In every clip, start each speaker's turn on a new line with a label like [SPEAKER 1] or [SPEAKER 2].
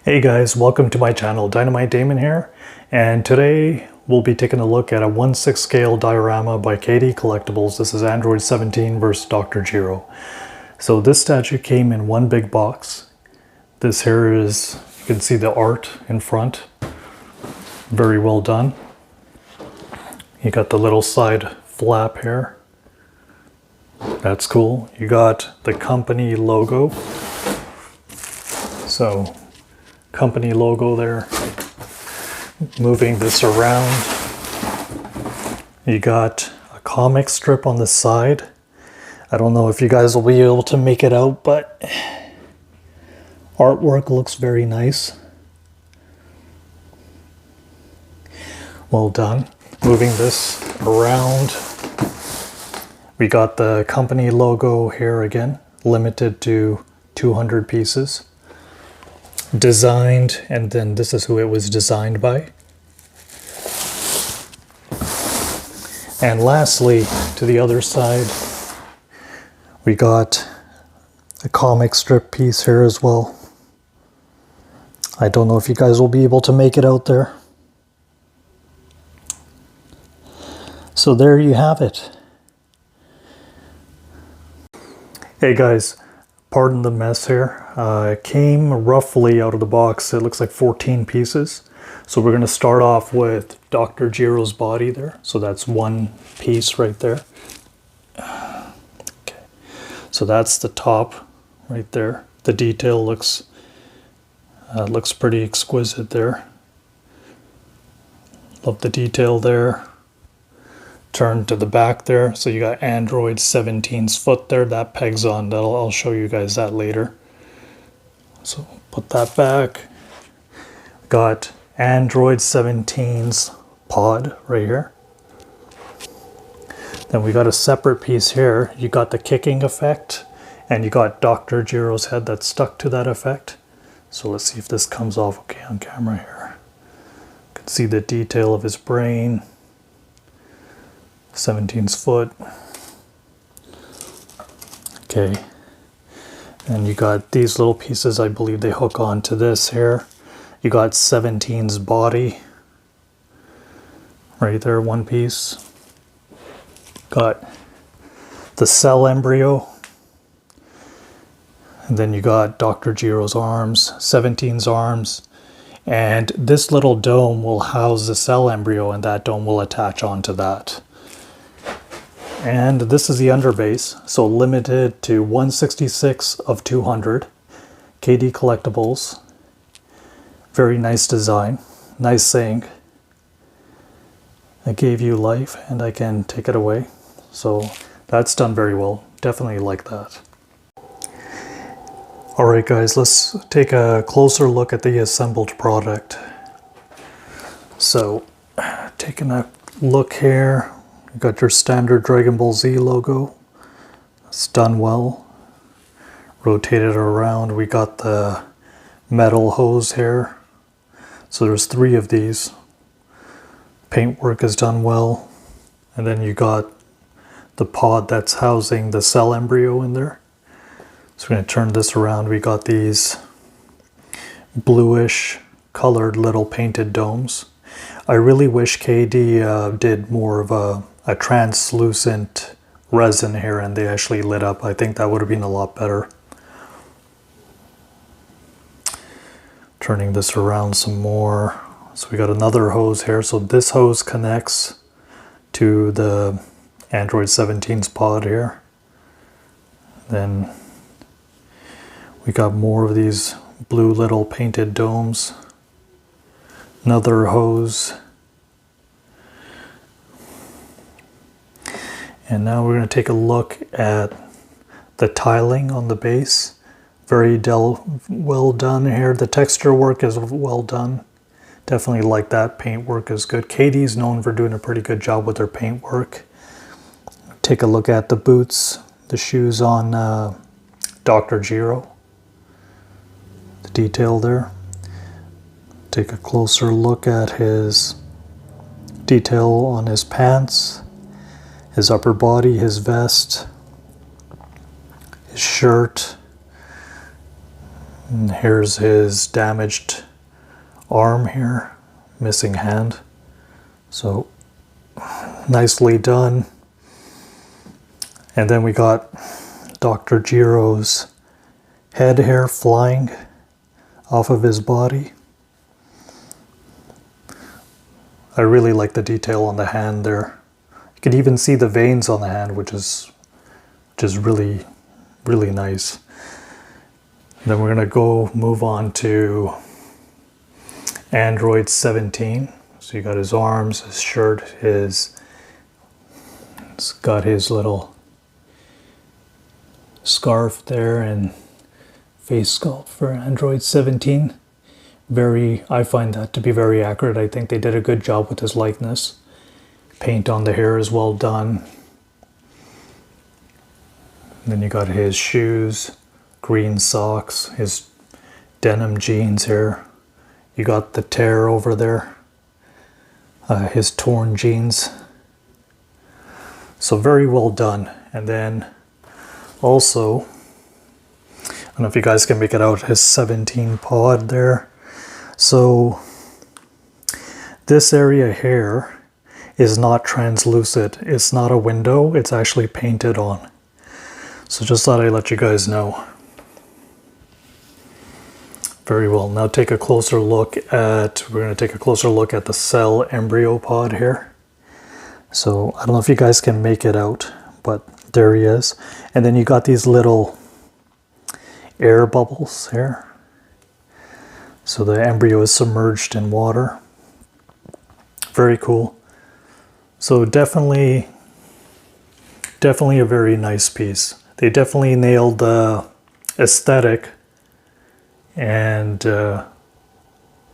[SPEAKER 1] Hey guys, welcome to my channel. Dynamite Damon here, and today we'll be taking a look at a 1/6 scale diorama by KD Collectibles. This is Android 17 versus Dr. Gero. So this statue came in one big box. This here is, you can see the art in front. Very well done. You got the little side flap here. That's cool. You got the company logo. So company logo there. Moving this around, you got a comic strip on the side. I don't know if you guys will be able to make it out, but artwork looks very nice. Well done. Moving this around, we got the company logo here again, limited to 200 pieces. Designed, and then this is who it was designed by. And lastly, to the other side, we got a comic strip piece here as well. I don't know if you guys will be able to make it out there. So there you have it. Hey guys, pardon the mess here. It came roughly out of the box, it looks like 14 pieces. So we're going to start off with Dr. Gero's body there. So that's one piece right there. Okay. So that's the top right there. The detail looks pretty exquisite there. Love the detail there. Turn to the back there. So you got Android 17's foot there. That pegs on. I'll show you guys that later. So put that back. Got Android 17's pod right here. Then we got a separate piece here. You got the kicking effect, and you got Dr. Gero's head that's stuck to that effect. So let's see if this comes off okay on camera here. You can see the detail of his brain. 17's foot. Okay. And you got these little pieces, I believe they hook on to this here. You got 17's body. Right there, one piece. Got the cell embryo. And then you got Dr. Gero's arms, 17's arms. And this little dome will house the cell embryo, and that dome will attach onto that. And this is the underbase, so limited to 166 of 200. KD Collectibles. Very nice design. Nice saying. I gave you life and I can take it away. So that's done very well. Definitely like that. Alright guys, let's take a closer look at the assembled product. So, taking a look here. You got your standard Dragon Ball Z logo. It's done well. Rotate it around. We got the metal hose here. So there's 3 of these. Paintwork is done well. And then you got the pod that's housing the cell embryo in there. So we're going to turn this around. We got these bluish colored little painted domes. I really wish KD did more of a translucent resin here and they actually lit up. I think that would have been a lot better. Turning this around some more. So we got another hose here. So this hose connects to the Android 17's pod here. Then we got more of these blue little painted domes. Another hose. And now we're going to take a look at the tiling on the base. Very well done here. The texture work is well done. Definitely like that. Paint work is good. KD's known for doing a pretty good job with their paint work. Take a look at the boots, the shoes on Dr. Gero. The detail there. Take a closer look at his detail on his pants. His upper body, his vest, his shirt. And here's his damaged arm here, missing hand. So nicely done. And then we got Dr. Gero's head hair flying off of his body. I really like the detail on the hand there. You can even see the veins on the hand, which is really, really nice. Then we're gonna move on to Android 17. So you got his arms, his shirt, it's got his little scarf there and face sculpt for Android 17. I find that to be very accurate. I think they did a good job with his likeness. Paint on the hair is well done. And then you got his shoes, green socks, his denim jeans here. You got the tear over there, his torn jeans. So very well done. And then also, I don't know if you guys can make it out, his 17 pod there. So this area here is not translucent. It's not a window, it's actually painted on. So just thought I'd let you guys know. Very well. Now we're going to take a closer look at the cell embryo pod here. So I don't know if you guys can make it out, but there he is. And then you got these little air bubbles here. So the embryo is submerged in water. Very cool. So definitely a very nice piece. They definitely nailed the aesthetic, and I'm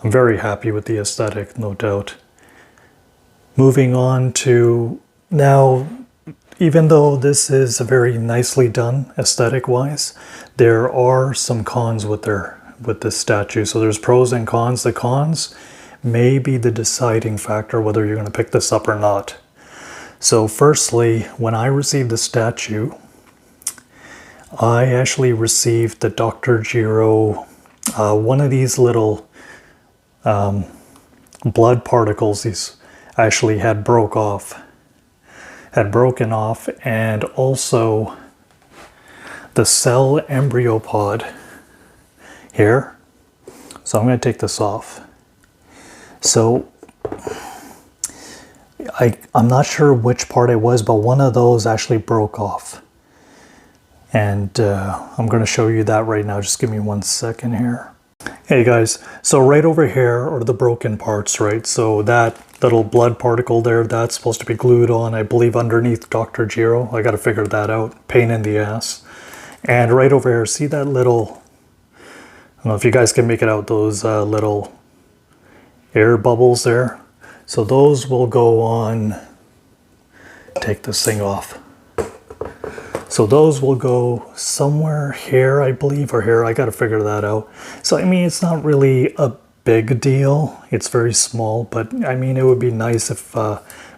[SPEAKER 1] very happy with the aesthetic, no doubt. Moving on to now, even though this is very nicely done aesthetic wise, there are some cons with this statue. So there's pros and cons. The cons may be the deciding factor whether you're going to pick this up or not. So firstly, when I received the statue, I actually received the Dr. Gero, one of these little blood particles. These actually had broken off, and also the cell embryo pod here. So I'm going to take this off. So I'm not sure which part it was, but one of those actually broke off. And I'm going to show you that right now. Just give me 1 second here. Hey guys, so right over here are the broken parts, right? So that little blood particle there, that's supposed to be glued on, I believe, underneath Dr. Gero. I got to figure that out. Pain in the ass. And right over here, see that little, I don't know if you guys can make it out, those little air bubbles there. So those will go on, take this thing off. So those will go somewhere here, I believe, or here. I got to figure that out. So, I mean, it's not really a big deal. It's very small, but I mean, it would be nice if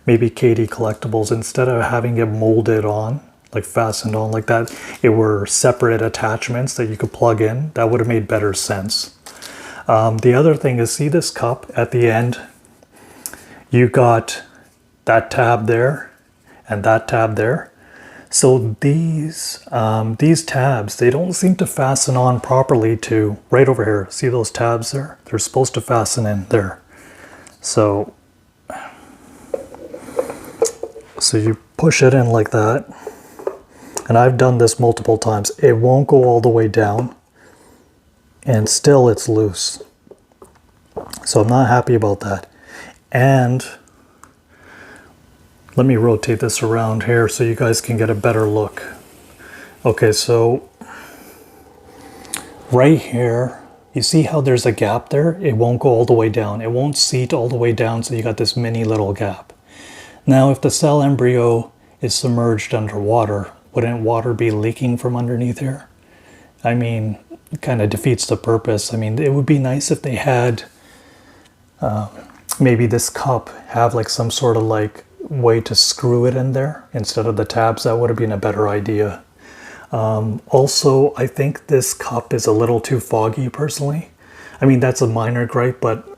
[SPEAKER 1] maybe KD Collectibles, instead of having it molded on, like fastened on like that, it were separate attachments that you could plug in. That would have made better sense. The other thing is, see this cup at the end? You got that tab there and that tab there. So these tabs, they don't seem to fasten on properly to right over here. See those tabs there? They're supposed to fasten in there. So you push it in like that. And I've done this multiple times. It won't go all the way down, and still it's loose. So I'm not happy about that. And let me rotate this around here so you guys can get a better look. Okay, so right here, you see how there's a gap there? It won't go all the way down. It won't seat all the way down, so you got this mini little gap. Now, if the cell embryo is submerged underwater, wouldn't water be leaking from underneath here? I mean, it kind of defeats the purpose. I mean, it would be nice if they had maybe this cup have like some sort of like way to screw it in there instead of the tabs. That would have been a better idea. Also, I think this cup is a little too foggy personally. I mean, that's a minor gripe, but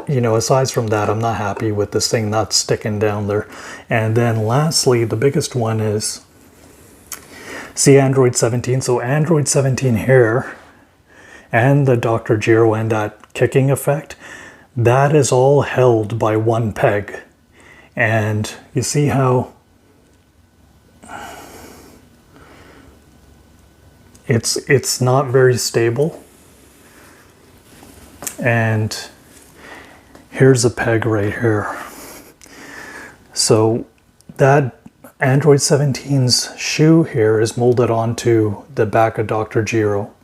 [SPEAKER 1] you know, aside from that, I'm not happy with this thing not sticking down there. And then lastly, the biggest one is, see Android 17. So Android 17 here and the Dr. Gero and that kicking effect, that is all held by one peg. And you see how it's not very stable. And here's a peg right here. So that Android 17's shoe here is molded onto the back of Dr. Gero.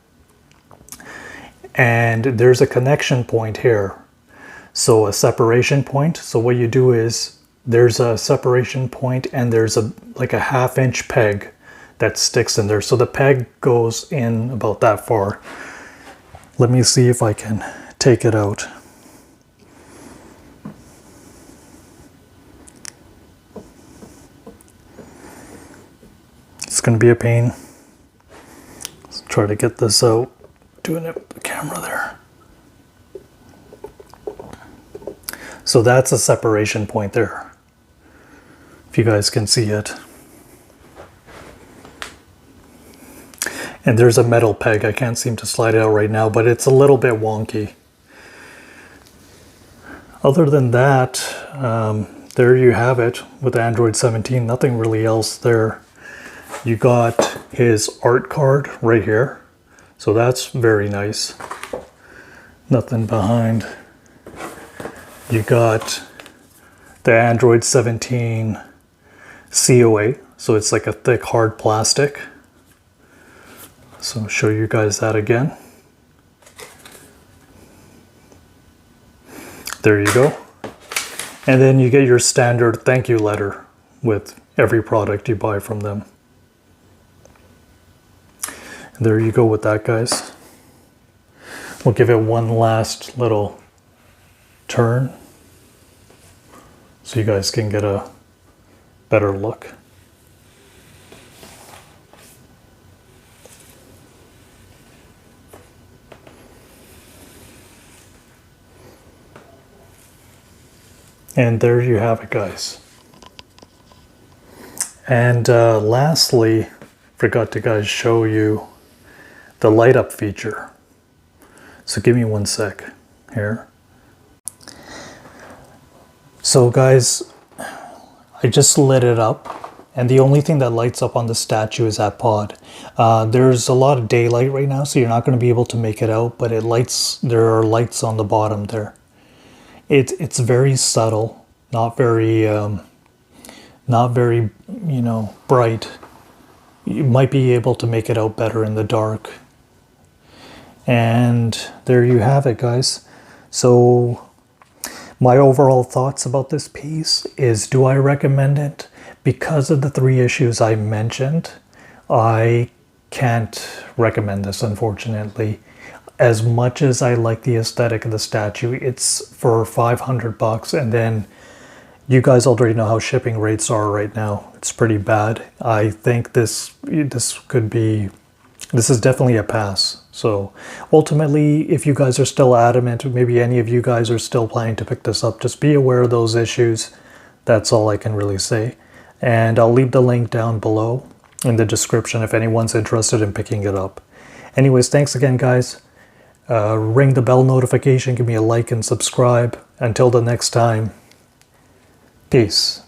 [SPEAKER 1] And there's a connection point here. So a separation point. So what you do is there's a separation point and there's like a 1/2 inch peg that sticks in there. So the peg goes in about that far. Let me see if I can take it out. It's going to be a pain. Let's try to get this out. Doing it with the camera there. So that's a separation point there. If you guys can see it. And there's a metal peg. I can't seem to slide it out right now, but it's a little bit wonky. Other than that, there you have it with Android 17. Nothing really else there. You got his art card right here. So that's very nice. Nothing behind. You got the Android 17 COA. So it's like a thick, hard plastic. So I'll show you guys that again. There you go. And then you get your standard thank you letter with every product you buy from them. And there you go with that, guys. We'll give it one last little turn so you guys can get a better look. And there you have it, guys. And lastly, forgot to guys show you the light up feature. So give me one sec here. So guys, I just lit it up, and the only thing that lights up on the statue is that pod. There's a lot of daylight right now, so you're not going to be able to make it out, but it lights. There are lights on the bottom there. It's very subtle, not very you know, bright. You might be able to make it out better in the dark. And there you have it, guys. So my overall thoughts about this piece is, do I recommend it? Because of the 3 issues I mentioned, I can't recommend this, unfortunately. As much as I like the aesthetic of the statue, it's for $500, and then you guys already know how shipping rates are right now. It's pretty bad. I think this is definitely a pass. So ultimately, if you guys are still adamant, maybe any of you guys are still planning to pick this up, just be aware of those issues. That's all I can really say. And I'll leave the link down below in the description if anyone's interested in picking it up. Anyways, thanks again, guys. Ring the bell notification, give me a like and subscribe. Until the next time, peace.